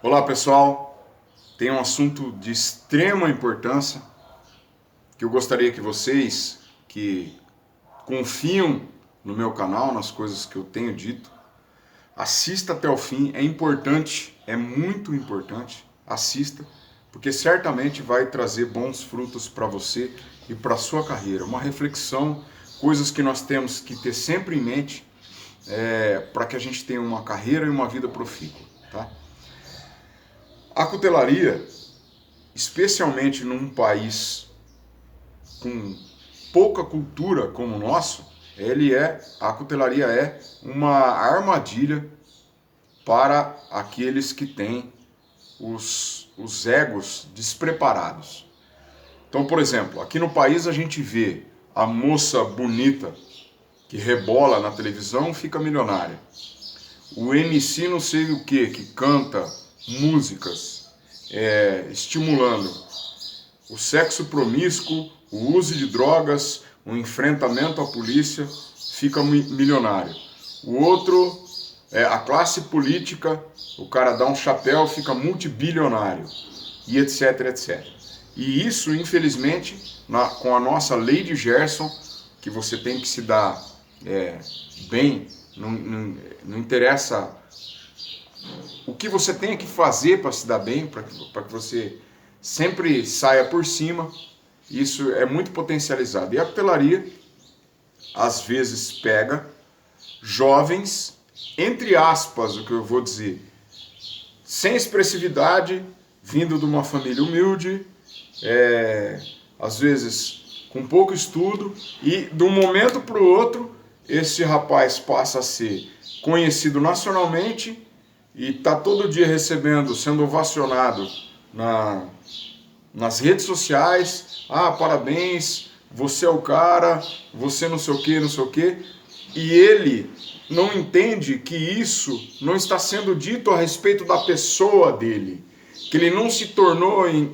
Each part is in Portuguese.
Olá pessoal, tem um assunto de extrema importância que eu gostaria que vocês que confiam no meu canal, nas coisas que eu tenho dito, assista até o fim. É importante, é muito importante, assista, porque certamente vai trazer bons frutos para você e para a sua carreira. Uma reflexão, coisas que nós temos que ter sempre em mente para que a gente tenha uma carreira e uma vida profícua, tá? A cutelaria, especialmente num país com pouca cultura como o nosso, a cutelaria é uma armadilha para aqueles que têm os egos despreparados. Então, por exemplo, aqui no país a gente vê a moça bonita que rebola na televisão fica milionária. O MC não sei o que canta músicas estimulando o sexo promíscuo, o uso de drogas, o enfrentamento à polícia, fica milionário. O outro, a classe política, o cara dá um chapéu, fica multibilionário, e etc, etc. E isso, infelizmente, com a nossa lei de Gerson, que você tem que se dar bem, não interessa o que você tem que fazer para se dar bem, para que você sempre saia por cima. Isso é muito potencializado. E a cutelaria, às vezes, pega jovens, entre aspas, o que eu vou dizer, sem expressividade, vindo de uma família humilde, às vezes com pouco estudo, e de um momento para o outro, esse rapaz passa a ser conhecido nacionalmente e está todo dia recebendo, sendo ovacionado nas redes sociais. Ah, parabéns, você é o cara, você não sei o que, não sei o que. E ele não entende que isso não está sendo dito a respeito da pessoa dele, que ele não se tornou, em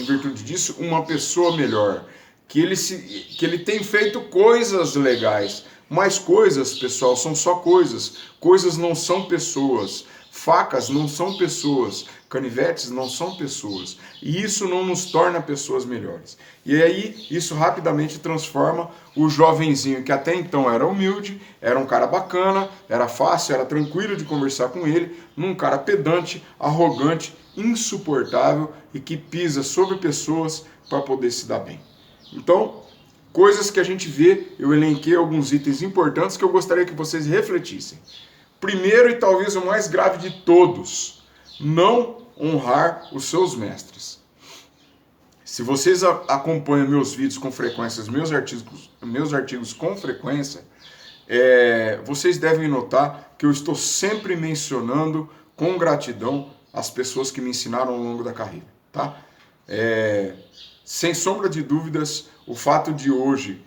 virtude disso, uma pessoa melhor, que ele tem feito coisas legais. Mas coisas, pessoal, são só coisas. Coisas não são pessoas. Facas não são pessoas. Canivetes não são pessoas. E isso não nos torna pessoas melhores. E aí, isso rapidamente transforma o jovenzinho que até então era humilde, era um cara bacana, era fácil, era tranquilo de conversar com ele, num cara pedante, arrogante, insuportável e que pisa sobre pessoas para poder se dar bem. Então, coisas que a gente vê, eu elenquei alguns itens importantes que eu gostaria que vocês refletissem. Primeiro e talvez o mais grave de todos, não honrar os seus mestres. Se vocês acompanham meus vídeos com frequência, meus artigos com frequência, vocês devem notar que eu estou sempre mencionando com gratidão as pessoas que me ensinaram ao longo da carreira, tá? Sem sombra de dúvidas, o fato de hoje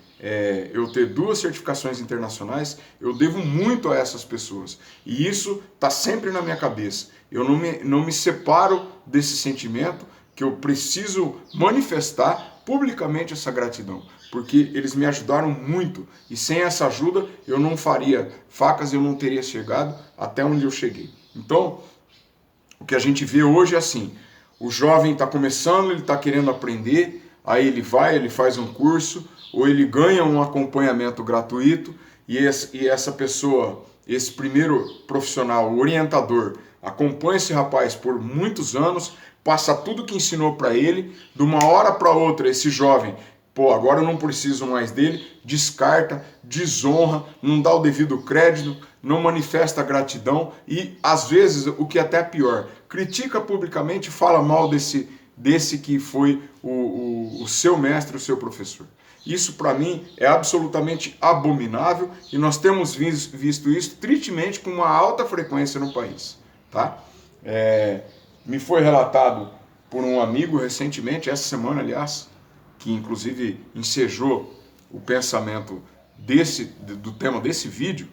eu ter 2 certificações internacionais, eu devo muito a essas pessoas. E isso está sempre na minha cabeça. Eu não me separo desse sentimento, que eu preciso manifestar publicamente essa gratidão, porque eles me ajudaram muito. E sem essa ajuda, eu não faria facas, eu não teria chegado até onde eu cheguei. Então, o que a gente vê hoje é assim: o jovem está começando, ele está querendo aprender, aí ele faz um curso, ou ele ganha um acompanhamento gratuito, e essa pessoa, esse primeiro profissional, o orientador, acompanha esse rapaz por muitos anos, passa tudo que ensinou para ele, de uma hora para outra esse jovem, agora eu não preciso mais dele, descarta, desonra, não dá o devido crédito, não manifesta gratidão e, às vezes, o que é até pior, critica publicamente, fala mal desse que foi o seu mestre, o seu professor. Isso, para mim, é absolutamente abominável e nós temos visto isso tristemente com uma alta frequência no país. Tá? Me foi relatado por um amigo recentemente, essa semana, aliás, que inclusive ensejou o pensamento do tema desse vídeo,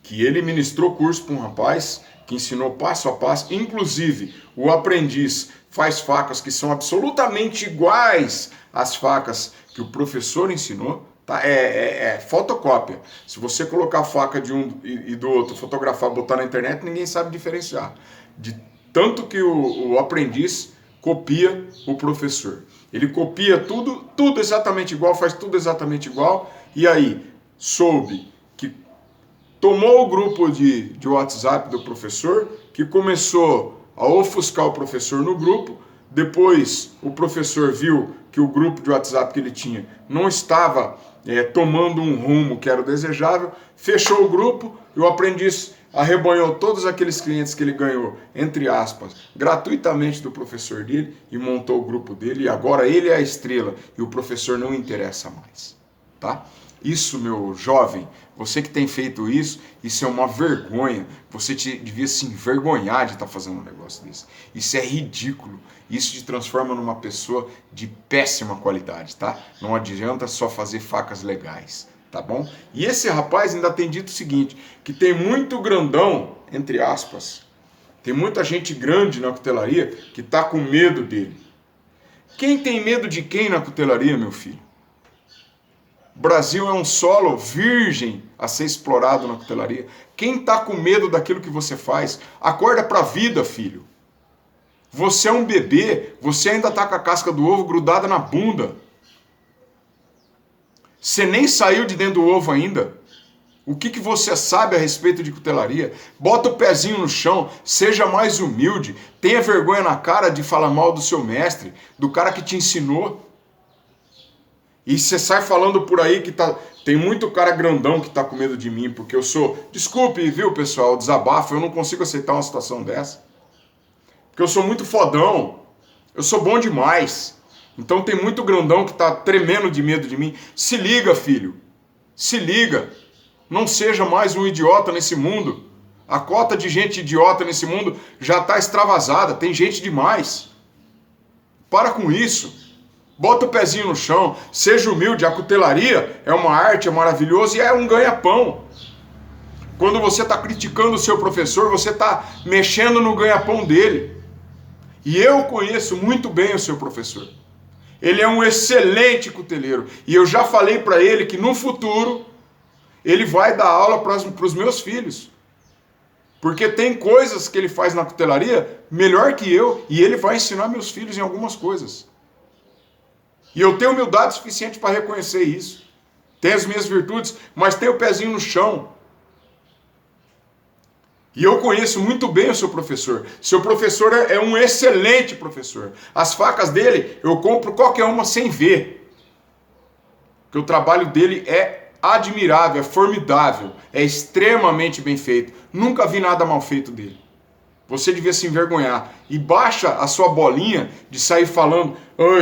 que ele ministrou curso para um rapaz que ensinou passo a passo, inclusive o aprendiz faz facas que são absolutamente iguais às facas que o professor ensinou, tá? É fotocópia. Se você colocar a faca de um e do outro, fotografar, botar na internet, ninguém sabe diferenciar. De tanto que o aprendiz copia o professor. Ele copia tudo exatamente igual, faz tudo exatamente igual, e aí soube que tomou o grupo de WhatsApp do professor, que começou a ofuscar o professor no grupo. Depois o professor viu que o grupo de WhatsApp que ele tinha não estava tomando um rumo que era o desejável, fechou o grupo e o aprendiz arrebanhou todos aqueles clientes que ele ganhou, entre aspas, gratuitamente do professor dele e montou o grupo dele, e agora ele é a estrela e o professor não interessa mais, tá? Isso, meu jovem, você que tem feito isso é uma vergonha. Você devia se envergonhar de estar fazendo um negócio desse. Isso é ridículo. Isso te transforma numa pessoa de péssima qualidade, tá? Não adianta só fazer facas legais, tá bom? E esse rapaz ainda tem dito o seguinte, que tem muito grandão, entre aspas, tem muita gente grande na cutelaria que está com medo dele. Quem tem medo de quem na cutelaria, meu filho? O Brasil é um solo virgem a ser explorado na cutelaria. Quem está com medo daquilo que você faz? Acorda para a vida, filho. Você é um bebê, você ainda está com a casca do ovo grudada na bunda. Você nem saiu de dentro do ovo ainda. O que você sabe a respeito de cutelaria? Bota o pezinho no chão, seja mais humilde, tenha vergonha na cara de falar mal do seu mestre, do cara que te ensinou. E você sai falando por aí que tem muito cara grandão que tá com medo de mim, porque eu sou... Desculpe, viu, pessoal, desabafo, eu não consigo aceitar uma situação dessa. Porque eu sou muito fodão, eu sou bom demais. Então tem muito grandão que tá tremendo de medo de mim. Se liga, filho, se liga. Não seja mais um idiota nesse mundo. A cota de gente idiota nesse mundo já tá extravasada, tem gente demais. Para com isso. Bota o pezinho no chão, seja humilde, a cutelaria é uma arte, é maravilhoso e é um ganha-pão. Quando você está criticando o seu professor, você está mexendo no ganha-pão dele. E eu conheço muito bem o seu professor. Ele é um excelente cuteleiro. E eu já falei para ele que no futuro ele vai dar aula para os meus filhos. Porque tem coisas que ele faz na cutelaria melhor que eu e ele vai ensinar meus filhos em algumas coisas. E eu tenho humildade suficiente para reconhecer isso. Tenho as minhas virtudes, mas tenho o pezinho no chão. E eu conheço muito bem o seu professor. Seu professor é um excelente professor. As facas dele, eu compro qualquer uma sem ver. Porque o trabalho dele é admirável, é formidável, é extremamente bem feito. Nunca vi nada mal feito dele. Você devia se envergonhar. E baixa a sua bolinha de sair falando,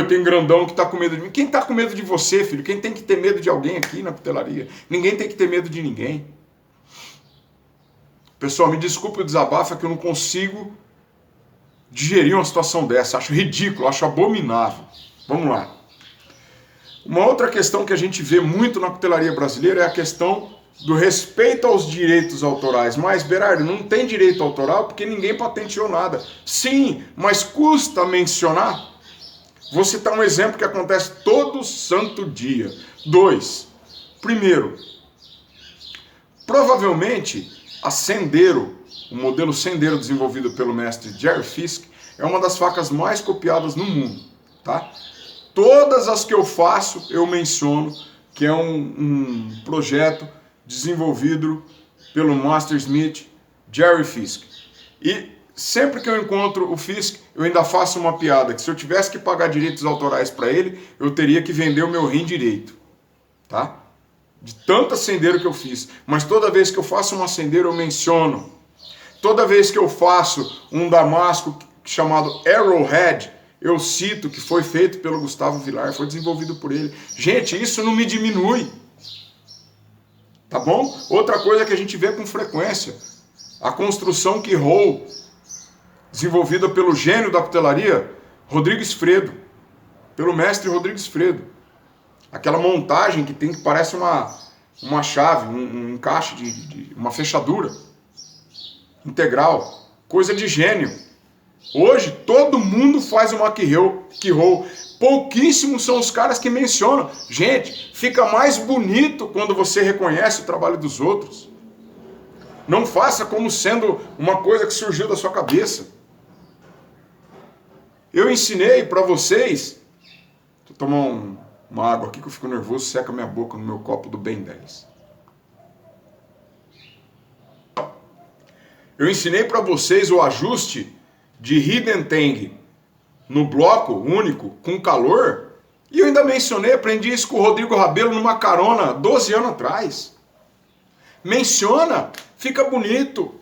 tem grandão que está com medo de mim. Quem está com medo de você, filho? Quem tem que ter medo de alguém aqui na cutelaria? Ninguém tem que ter medo de ninguém. Pessoal, me desculpe o desabafo, é que eu não consigo digerir uma situação dessa. Acho ridículo, acho abominável. Vamos lá. Uma outra questão que a gente vê muito na cutelaria brasileira é a questão do respeito aos direitos autorais. Mas, Berardo, não tem direito autoral porque ninguém patenteou nada. Sim, mas custa mencionar. Vou citar um exemplo que acontece todo santo dia. 2. Primeiro, provavelmente a Sendero, o modelo Sendero desenvolvido pelo mestre Jerry Fisk, é uma das facas mais copiadas no mundo. Tá? Todas as que eu faço, eu menciono que é um projeto desenvolvido pelo Master Smith Jerry Fisk. E sempre que eu encontro o Fisk, eu ainda faço uma piada, que se eu tivesse que pagar direitos autorais para ele, eu teria que vender o meu rim direito. Tá? De tanta Sendero que eu fiz. Mas toda vez que eu faço uma Sendero, eu menciono. Toda vez que eu faço um damasco chamado Arrowhead, eu cito que foi feito pelo Gustavo Vilar, foi desenvolvido por ele. Gente, isso não me diminui. Tá bom? Outra coisa que a gente vê com frequência, a construção Keyhole, desenvolvida pelo gênio da cutelaria, Rodrigues Fredo, pelo mestre Rodrigues Fredo. Aquela montagem que tem que parece uma chave, um encaixe uma fechadura integral, coisa de gênio. Hoje todo mundo faz uma Keyhole. Pouquíssimos são os caras que mencionam. Gente, fica mais bonito quando você reconhece o trabalho dos outros. Não faça como sendo uma coisa que surgiu da sua cabeça. Eu ensinei para vocês... Vou tomar uma água aqui que eu fico nervoso, seca minha boca no meu copo do Ben 10. Eu ensinei para vocês o ajuste de Hidden Tang no bloco único com calor, e eu ainda mencionei, aprendi isso com o Rodrigo Rabelo numa carona 12 anos atrás. Menciona, fica bonito,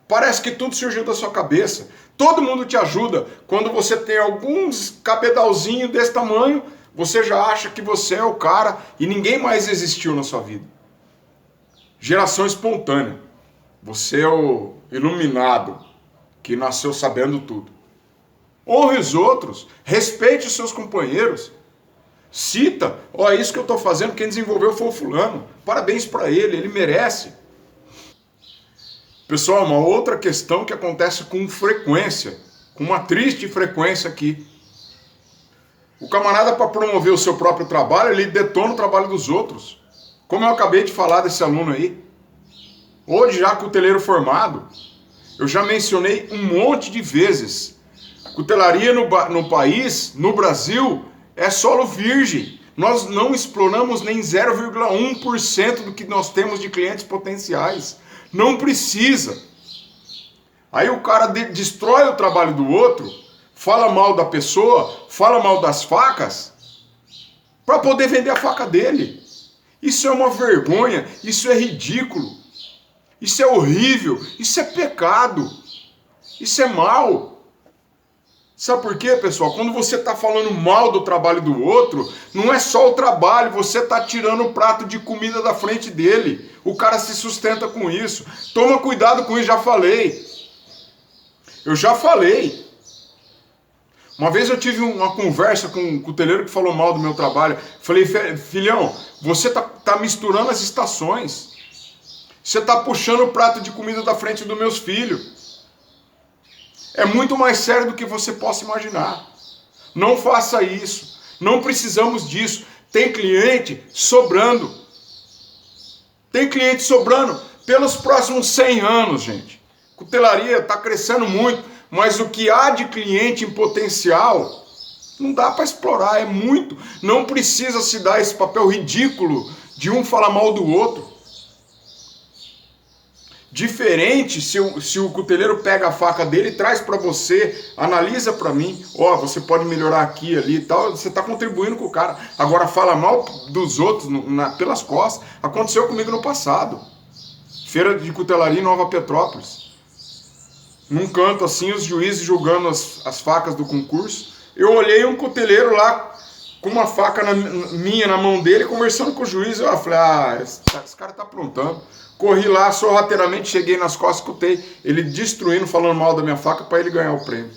parece que tudo surgiu da sua cabeça. Todo mundo te ajuda. Quando você tem alguns cabedalzinhos desse tamanho, você já acha que você é o cara e ninguém mais existiu na sua vida. Geração espontânea. Você é o iluminado que nasceu sabendo tudo. Honre os outros, respeite os seus companheiros. Cita, ó, isso que eu estou fazendo, quem desenvolveu foi o fulano. Parabéns para ele merece. Pessoal, uma outra questão que acontece com frequência, com uma triste frequência aqui. O camarada, para promover o seu próprio trabalho, ele detona o trabalho dos outros. Como eu acabei de falar desse aluno aí. Hoje, já cuteleiro formado, eu já mencionei um monte de vezes. Cutelaria no país, no Brasil, é solo virgem. Nós não exploramos nem 0,1% do que nós temos de clientes potenciais. Não precisa. Aí o cara destrói o trabalho do outro, fala mal da pessoa, fala mal das facas, para poder vender a faca dele. Isso é uma vergonha, isso é ridículo, isso é horrível, isso é pecado, isso é mal. Sabe por quê, pessoal? Quando você está falando mal do trabalho do outro, não é só o trabalho, você está tirando o prato de comida da frente dele. O cara se sustenta com isso. Toma cuidado com isso, já falei. Eu já falei. Uma vez eu tive uma conversa com um cuteleiro que falou mal do meu trabalho. Falei, filhão, você tá misturando as estações. Você está puxando o prato de comida da frente dos meus filhos. É muito mais sério do que você possa imaginar. Não faça isso. Não precisamos disso. Tem cliente sobrando. Tem cliente sobrando pelos próximos 100 anos, gente. Cutelaria está crescendo muito, mas o que há de cliente em potencial não dá para explorar, é muito. Não precisa se dar esse papel ridículo de um falar mal do outro. Diferente se o cuteleiro pega a faca dele e traz para você, analisa para mim, ó, você pode melhorar aqui, ali e tal, você está contribuindo com o cara. Agora fala mal dos outros pelas costas. Aconteceu comigo no passado. Feira de cutelaria em Nova Petrópolis. Num canto assim, os juízes julgando as facas do concurso. Eu olhei um cuteleiro lá com uma faca minha na mão dele, conversando com o juiz. Eu falei, esse cara tá aprontando. Corri lá, sorrateiramente, cheguei nas costas, escutei ele destruindo, falando mal da minha faca para ele ganhar o prêmio.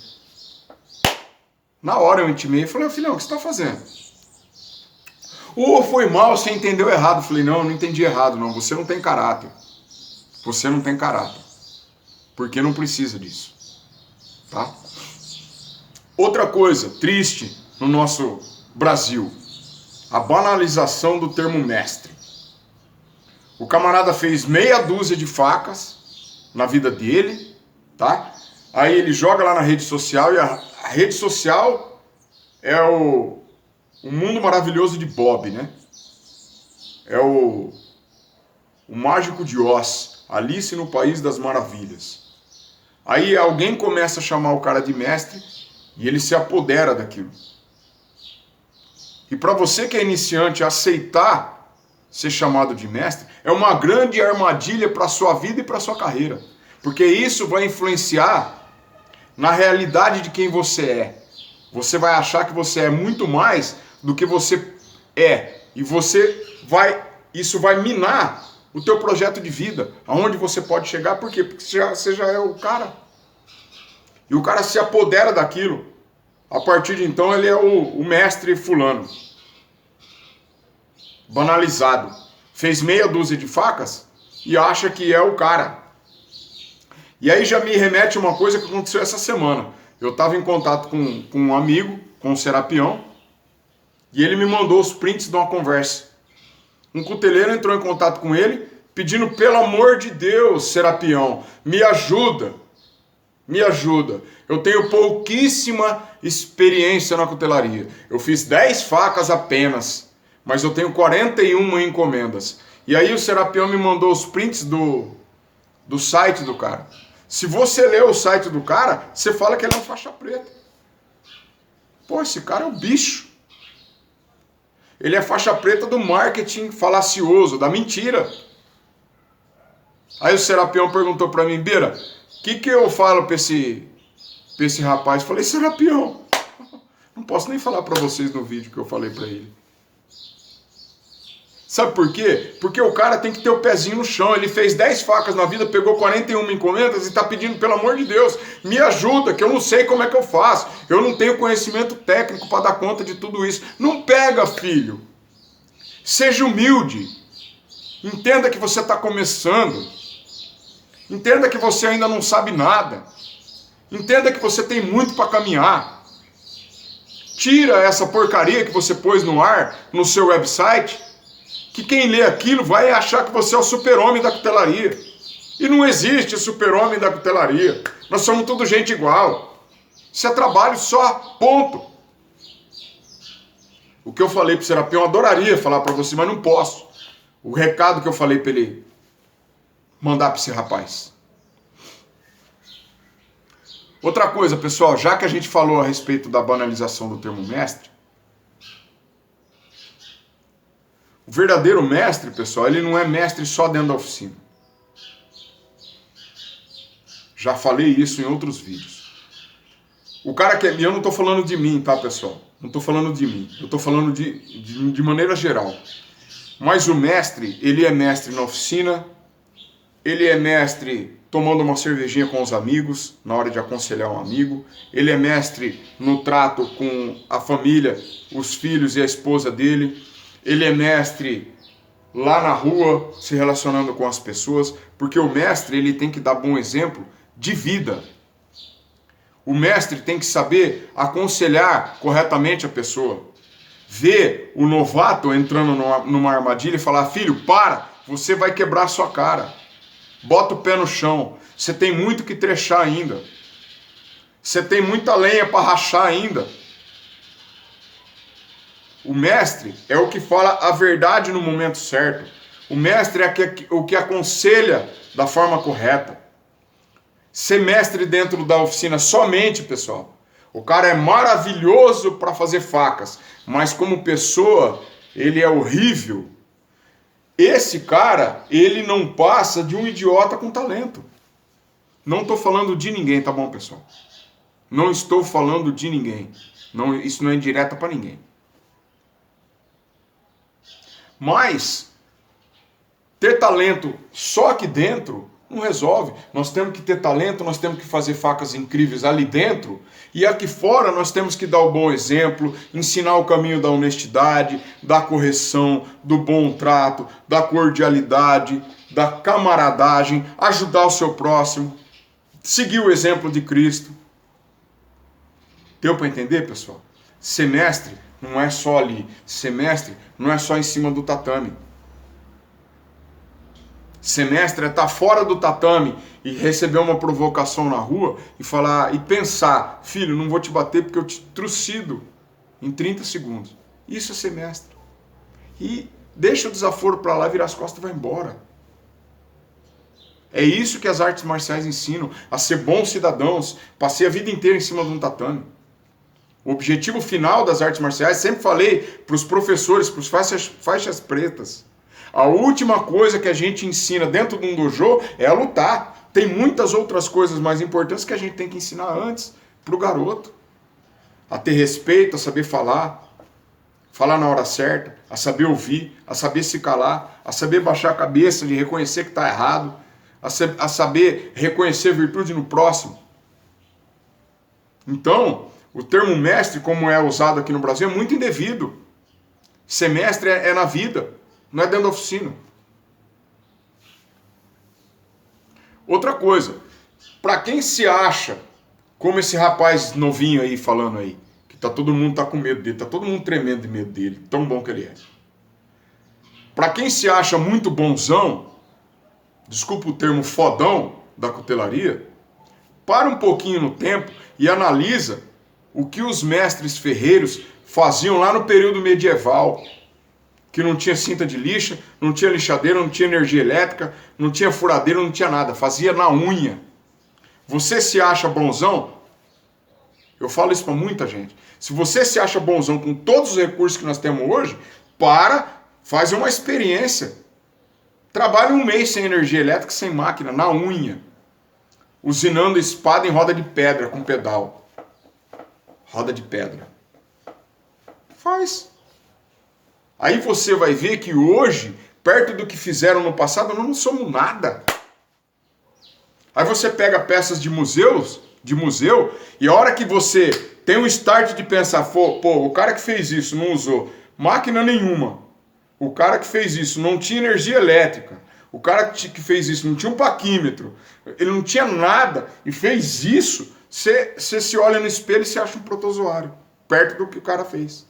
Na hora eu intimei e falei, filhão, o que você está fazendo? Foi mal, você entendeu errado. Eu falei, não entendi errado, não. Você não tem caráter. Você não tem caráter. Porque não precisa disso. Tá? Outra coisa triste no nosso Brasil. A banalização do termo mestre. O camarada fez meia dúzia de facas na vida dele, tá? Aí ele joga lá na rede social e a rede social é o mundo maravilhoso de Bob, né? É o mágico de Oz, Alice no País das Maravilhas. Aí alguém começa a chamar o cara de mestre e ele se apodera daquilo. E para você que é iniciante aceitar ser chamado de mestre, é uma grande armadilha para a sua vida e para a sua carreira. Porque isso vai influenciar na realidade de quem você é. Você vai achar que você é muito mais do que você é. E isso vai minar o teu projeto de vida. Aonde você pode chegar, por quê? Porque você já é o cara. E o cara se apodera daquilo. A partir de então ele é o mestre fulano. Banalizado. Fez meia dúzia de facas e acha que é o cara. E aí já me remete a uma coisa que aconteceu essa semana. Eu estava em contato com um amigo, com o Serapião, e ele me mandou os prints de uma conversa. Um cuteleiro entrou em contato com ele, pedindo, pelo amor de Deus, Serapião, me ajuda. Me ajuda. Eu tenho pouquíssima experiência na cutelaria. Eu fiz 10 facas apenas, mas eu tenho 41 encomendas. E aí o Serapião me mandou os prints do site do cara. Se você ler o site do cara, você fala que ele é um faixa preta. Pô, esse cara é um bicho. Ele é faixa preta do marketing falacioso, da mentira. Aí o Serapião perguntou pra mim, Beira, o que eu falo pra esse rapaz? Falei, Serapião, não posso nem falar pra vocês no vídeo que eu falei pra ele. Sabe por quê? Porque o cara tem que ter o pezinho no chão. Ele fez 10 facas na vida, pegou 41 encomendas e está pedindo, pelo amor de Deus, me ajuda, que eu não sei como é que eu faço. Eu não tenho conhecimento técnico para dar conta de tudo isso. Não pega, filho. Seja humilde. Entenda que você está começando. Entenda que você ainda não sabe nada. Entenda que você tem muito para caminhar. Tira essa porcaria que você pôs no ar, no seu website, que quem lê aquilo vai achar que você é o super-homem da cutelaria. E não existe super-homem da cutelaria. Nós somos tudo gente igual. Isso é trabalho só, ponto. O que eu falei para o Serapião, eu adoraria falar para você, mas não posso. O recado que eu falei para ele mandar para esse rapaz. Outra coisa, pessoal, já que a gente falou a respeito da banalização do termo mestre, o verdadeiro mestre, pessoal, ele não é mestre só dentro da oficina. Já falei isso em outros vídeos. O cara que... E eu não estou falando de mim, tá, pessoal? Não estou falando de mim. Eu estou falando de maneira geral. Mas o mestre, ele é mestre na oficina, ele é mestre tomando uma cervejinha com os amigos, na hora de aconselhar um amigo, ele é mestre no trato com a família, os filhos e a esposa dele, ele é mestre lá na rua, se relacionando com as pessoas, porque o mestre ele tem que dar bom exemplo de vida. O mestre tem que saber aconselhar corretamente a pessoa. Ver o novato entrando numa armadilha e falar, filho, para, você vai quebrar a sua cara. Bota o pé no chão. Você tem muito que trechar ainda. Você tem muita lenha para rachar ainda. O mestre é o que fala a verdade no momento certo. O mestre é o que aconselha da forma correta. Ser mestre dentro da oficina somente, pessoal. O cara é maravilhoso para fazer facas, mas como pessoa, ele é horrível. Esse cara, ele não passa de um idiota com talento. Não estou falando de ninguém, tá bom, pessoal? Não estou falando de ninguém. Não, isso não é indireta para ninguém. Mas ter talento só aqui dentro não resolve. Nós temos que ter talento, nós temos que fazer facas incríveis ali dentro, e aqui fora nós temos que dar o bom exemplo, ensinar o caminho da honestidade, da correção, do bom trato, da cordialidade, da camaradagem, ajudar o seu próximo, seguir o exemplo de Cristo. Deu para entender, pessoal? Ser mestre não é só ali. Ser mestre não é só em cima do tatame. Ser mestre é estar fora do tatame e receber uma provocação na rua e falar e pensar, filho, não vou te bater porque eu te trucido em 30 segundos. Isso é ser mestre. E deixa o desaforo para lá, vira as costas e vai embora. É isso que as artes marciais ensinam, a ser bons cidadãos. Passei a vida inteira em cima de um tatame. O objetivo final das artes marciais, sempre falei para os professores, para os faixas pretas, a última coisa que a gente ensina dentro de um dojo é a lutar. Tem muitas outras coisas mais importantes que a gente tem que ensinar antes para o garoto. A ter respeito, a saber falar na hora certa, a saber ouvir, a saber se calar, a saber baixar a cabeça de reconhecer que está errado, a saber reconhecer virtude no próximo. Então, o termo mestre, como é usado aqui no Brasil, é muito indevido. Ser mestre é na vida, não é dentro da oficina. Outra coisa, para quem se acha, como esse rapaz novinho aí falando aí, que todo mundo tá com medo dele, tá todo mundo tremendo de medo dele, tão bom que ele é. Para quem se acha muito bonzão, desculpa o termo fodão da cutelaria, Para um pouquinho no tempo e analisa o que os mestres ferreiros faziam lá no período medieval, que não tinha cinta de lixa, não tinha lixadeira, não tinha energia elétrica, não tinha furadeira, não tinha nada, fazia na unha. Você se acha bonzão? Eu falo isso para muita gente. Se você se acha bonzão com todos os recursos que nós temos hoje, faz uma experiência. Trabalhe um mês sem energia elétrica, sem máquina, na unha. Usinando espada em roda de pedra com pedal. Roda de pedra. Faz. Aí você vai ver que hoje, perto do que fizeram no passado, nós não somos nada. Aí você pega peças de museu, e a hora que você tem um start de pensar, pô, o cara que fez isso não usou máquina nenhuma. O cara que fez isso não tinha energia elétrica. O cara que fez isso não tinha um paquímetro. Ele não tinha nada e fez isso. Você se olha no espelho e se acha um protozoário, perto do que o cara fez.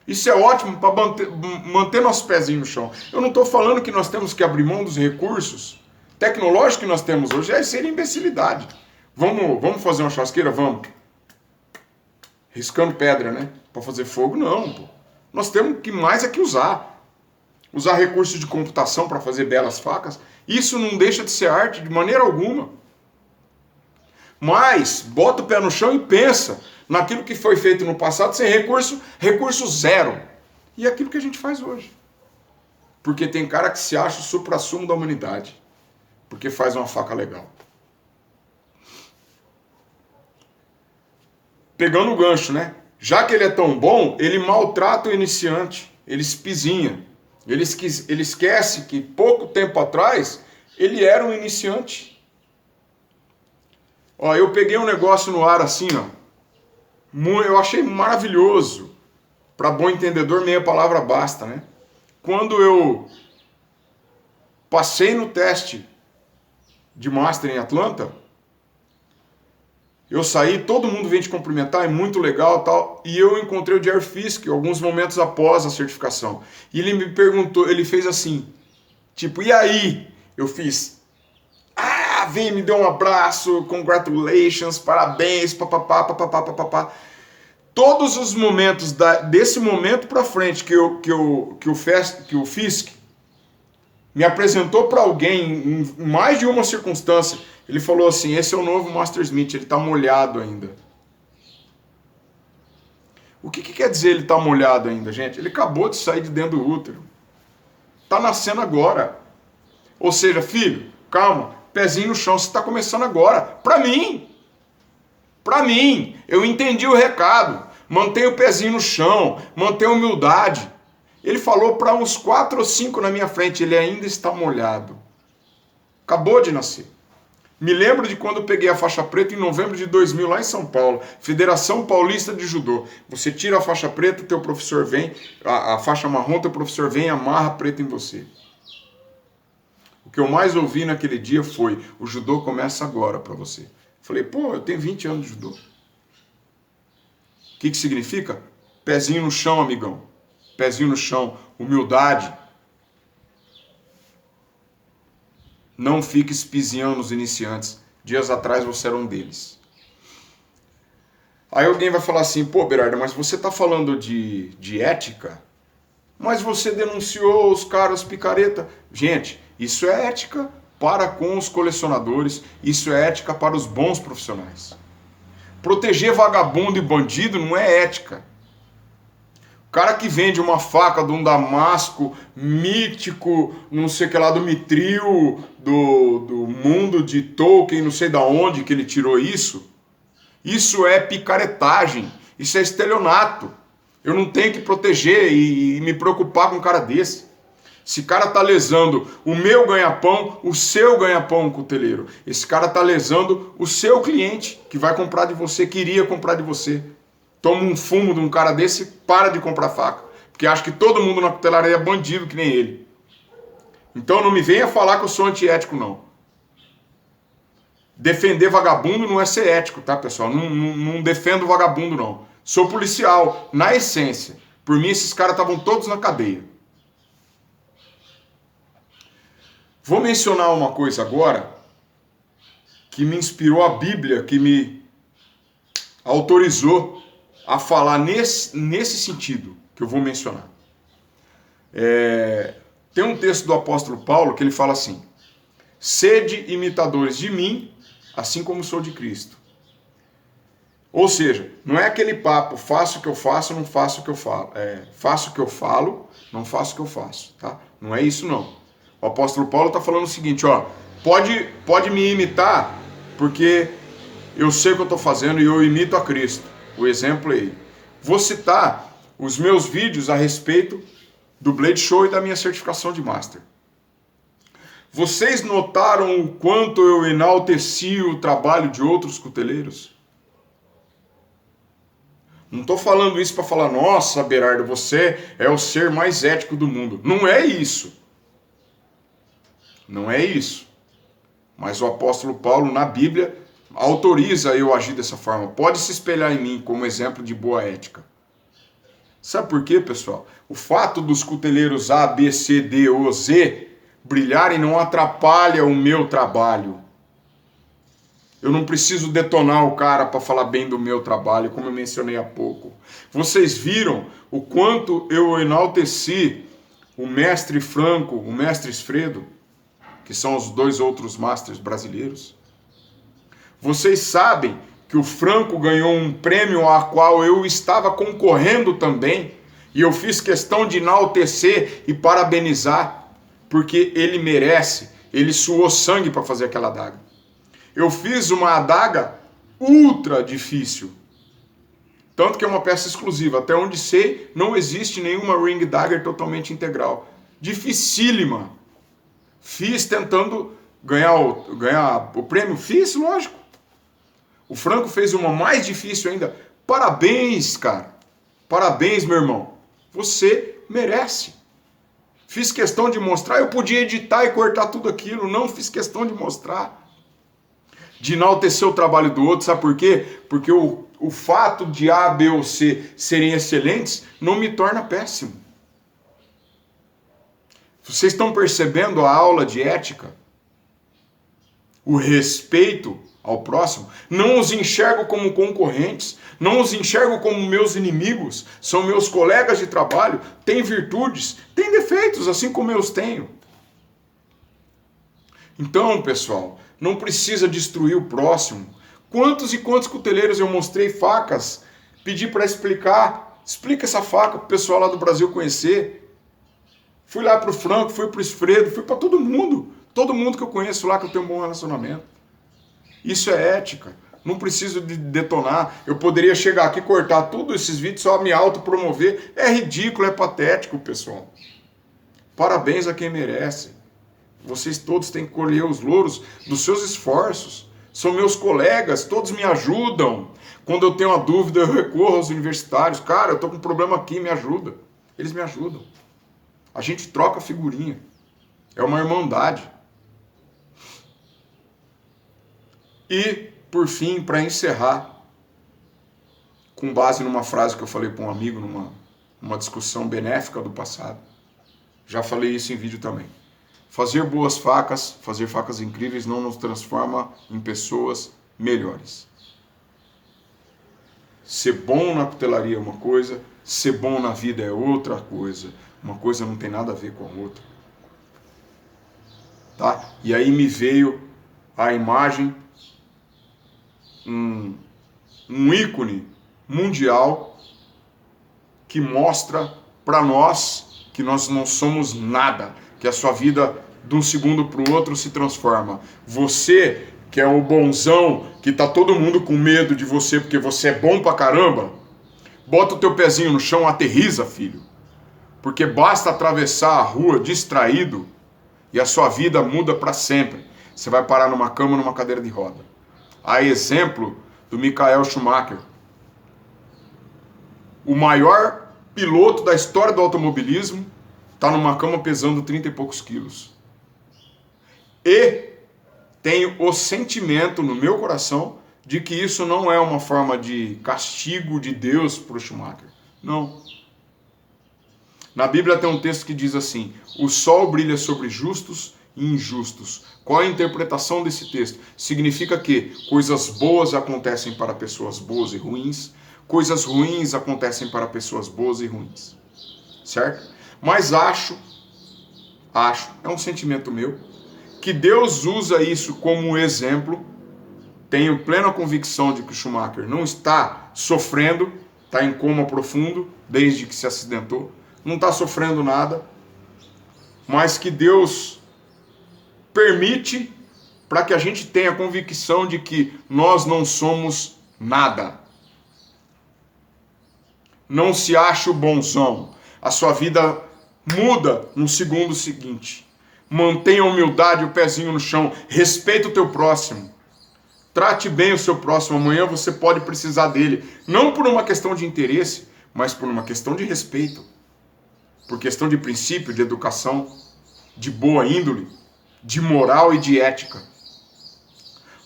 Isso é ótimo para manter nossos pezinhos no chão. Eu não estou falando que nós temos que abrir mão dos recursos tecnológicos que nós temos hoje. Isso seria imbecilidade. Vamos fazer uma churrasqueira? Vamos. Riscando pedra, né? Para fazer fogo? Não, pô. Nós temos que mais é que usar. Usar recursos de computação para fazer belas facas. Isso não deixa de ser arte de maneira alguma. Mas bota o pé no chão e pensa naquilo que foi feito no passado sem recurso zero. E é aquilo que a gente faz hoje. Porque tem cara que se acha o suprassumo da humanidade. Porque faz uma faca legal. Pegando o gancho, né? Já que ele é tão bom, ele maltrata o iniciante. Ele espizinha. Ele esquece que pouco tempo atrás ele era um iniciante. Ó, eu peguei um negócio no ar assim, ó. Eu achei maravilhoso. Para bom entendedor, meia palavra basta, né? Quando eu passei no teste de Master em Atlanta, eu saí, todo mundo vem te cumprimentar, é muito legal tal, e eu encontrei o Jerry Fisk alguns momentos após a certificação. E ele me perguntou, ele fez assim, tipo, e aí? Eu fiz, vem, me deu um abraço, congratulations, parabéns, papapá, papapá, papapá. Todos os momentos, desse momento pra frente que o Fisk me apresentou para alguém em mais de uma circunstância, ele falou assim, esse é o novo Master Smith, ele está molhado ainda. O que quer dizer ele está molhado ainda, gente? Ele acabou de sair de dentro do útero. Está nascendo agora. Ou seja, filho, calma, pezinho no chão, você está começando agora. Para mim, eu entendi o recado. Mantenha o pezinho no chão, mantenha a humildade. Ele falou para uns 4 ou 5 na minha frente, ele ainda está molhado. Acabou de nascer. Me lembro de quando eu peguei a faixa preta em novembro de 2000 lá em São Paulo, Federação Paulista de Judô. Você tira a faixa preta, teu professor vem, a faixa marrom, teu professor vem e amarra a preta em você. O que eu mais ouvi naquele dia foi, o judô começa agora para você. Falei, pô, eu tenho 20 anos de judô. O que significa? Pezinho no chão, amigão. Pezinho no chão, humildade. Não fique espizinhando os iniciantes. Dias atrás você era um deles. Aí alguém vai falar assim, pô, Berardo, mas você está falando de ética? Mas você denunciou os caras picareta. Gente, isso é ética para com os colecionadores, isso é ética para os bons profissionais. Proteger vagabundo e bandido não é ética. O cara que vende uma faca de um damasco mítico, não sei o que lá, do Mitril, do mundo de Tolkien, não sei da onde que ele tirou isso. Isso é picaretagem, isso é estelionato. Eu não tenho que proteger e me preocupar com um cara desse. Esse cara tá lesando o meu ganha-pão, o seu ganha-pão cuteleiro. Esse cara tá lesando o seu cliente que vai comprar de você, que iria comprar de você. Toma um fumo de um cara desse, para de comprar faca. Porque acha que todo mundo na cutelaria é bandido que nem ele. Então não me venha falar que eu sou antiético, não. Defender vagabundo não é ser ético, tá, pessoal? Não defendo vagabundo, não. Sou policial, na essência. Por mim, esses caras estavam todos na cadeia. Vou mencionar uma coisa agora, que me inspirou a Bíblia, que me autorizou a falar nesse sentido que eu vou mencionar. Tem um texto do apóstolo Paulo que ele fala assim: sede imitadores de mim, assim como sou de Cristo. Ou seja, não é aquele papo, faço o que eu faço, não faço o que eu falo. Faço o que eu falo, não faço o que eu faço. Tá? Não é isso não. O apóstolo Paulo está falando o seguinte, ó, pode me imitar, porque eu sei o que eu estou fazendo e eu imito a Cristo. O exemplo é ele. Vou citar os meus vídeos a respeito do Blade Show e da minha certificação de Master. Vocês notaram o quanto eu enalteci o trabalho de outros cuteleiros? Não estou falando isso para falar, nossa, Berardo, você é o ser mais ético do mundo. Não é isso. Não é isso. Mas o apóstolo Paulo, na Bíblia, autoriza eu agir dessa forma. Pode se espelhar em mim como exemplo de boa ética. Sabe por quê, pessoal? O fato dos cuteleiros A, B, C, D ou Z brilharem não atrapalha o meu trabalho. Eu não preciso detonar o cara para falar bem do meu trabalho, como eu mencionei há pouco. Vocês viram o quanto eu enalteci o mestre Franco, o mestre Esfredo, que são os dois outros masters brasileiros? Vocês sabem que o Franco ganhou um prêmio a qual eu estava concorrendo também, e eu fiz questão de enaltecer e parabenizar, porque ele merece, ele suou sangue para fazer aquela adaga. Eu fiz uma adaga ultra difícil, tanto que é uma peça exclusiva. Até onde sei, não existe nenhuma ring dagger totalmente integral. Dificílima. Fiz tentando ganhar o prêmio? Fiz, lógico. O Franco fez uma mais difícil ainda. Parabéns, cara. Parabéns, meu irmão. Você merece. Fiz questão de mostrar. Eu podia editar e cortar tudo aquilo. Não fiz questão de mostrar. De enaltecer o trabalho do outro. Sabe por quê? Porque o fato de A, B ou C serem excelentes não me torna péssimo. Vocês estão percebendo a aula de ética? O respeito ao próximo? Não os enxergo como concorrentes, não os enxergo como meus inimigos, são meus colegas de trabalho, têm virtudes, têm defeitos, assim como eu os tenho. Então, pessoal, não precisa destruir o próximo. Quantos e quantos cuteleiros eu mostrei facas, pedi para explicar, explica essa faca para o pessoal lá do Brasil conhecer. Fui lá para o Franco, fui para o Esfredo, fui para todo mundo que eu conheço lá, que eu tenho um bom relacionamento. Isso é ética, não preciso de detonar. Eu poderia chegar aqui, cortar todos esses vídeos, só me autopromover. É ridículo, é patético, pessoal. Parabéns a quem merece. Vocês todos têm que colher os louros dos seus esforços. São meus colegas, todos me ajudam. Quando eu tenho uma dúvida, eu recorro aos universitários. Cara, eu estou com um problema aqui, me ajuda. Eles me ajudam. A gente troca figurinha. É uma irmandade. E, por fim, para encerrar, com base numa frase que eu falei para um amigo numa discussão benéfica do passado, já falei isso em vídeo também. Fazer boas facas, fazer facas incríveis não nos transforma em pessoas melhores. Ser bom na cutelaria é uma coisa, ser bom na vida é outra coisa. Uma coisa não tem nada a ver com a outra. Tá? E aí me veio a imagem, um ícone mundial que mostra para nós que nós não somos nada, que a sua vida de um segundo para o outro se transforma. Você, que é o bonzão, que tá todo mundo com medo de você porque você é bom pra caramba, bota o teu pezinho no chão, aterriza, filho. Porque basta atravessar a rua distraído e a sua vida muda para sempre. Você vai parar numa cama, numa cadeira de roda. A exemplo do Michael Schumacher, o maior piloto da história do automobilismo, está numa cama pesando 30 e poucos quilos. E tenho o sentimento no meu coração de que isso não é uma forma de castigo de Deus para o Schumacher. Não. Na Bíblia tem um texto que diz assim: o sol brilha sobre justos e injustos. Qual é a interpretação desse texto? Significa que coisas boas acontecem para pessoas boas e ruins, coisas ruins acontecem para pessoas boas e ruins. Certo? Mas acho, é um sentimento meu, que Deus usa isso como exemplo. Tenho plena convicção de que o Schumacher não está sofrendo, está em coma profundo desde que se acidentou, não está sofrendo nada, mas que Deus permite para que a gente tenha a convicção de que nós não somos nada. Não se ache o bonzão. A sua vida muda no segundo seguinte. Mantenha a humildade, o pezinho no chão. Respeita o teu próximo. Trate bem o seu próximo. Amanhã você pode precisar dele. Não por uma questão de interesse, mas por uma questão de respeito. Por questão de princípio, de educação, de boa índole, de moral e de ética.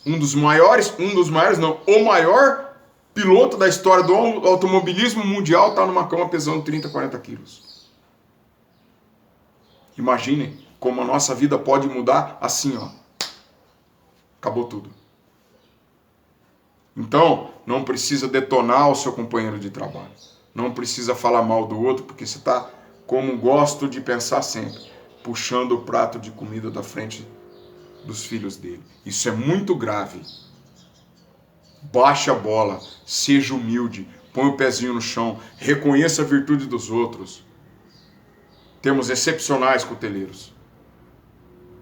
O maior piloto da história do automobilismo mundial está numa cama pesando 30, 40 quilos. Imaginem como a nossa vida pode mudar assim, ó. Acabou tudo. Então, não precisa detonar o seu companheiro de trabalho. Não precisa falar mal do outro, porque você está, como gosto de pensar sempre, puxando o prato de comida da frente dos filhos dele. Isso é muito grave. Baixe a bola, seja humilde, põe o pezinho no chão, reconheça a virtude dos outros. Temos excepcionais coteleiros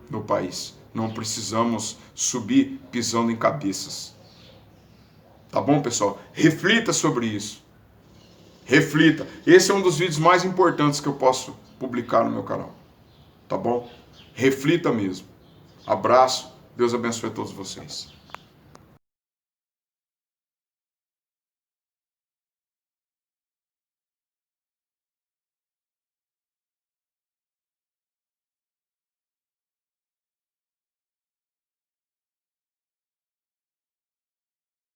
no país. Não precisamos subir pisando em cabeças. Tá bom, pessoal? Reflita sobre isso. Reflita. Esse é um dos vídeos mais importantes que eu posso publicar no meu canal. Tá bom? Reflita mesmo. Abraço. Deus abençoe a todos vocês.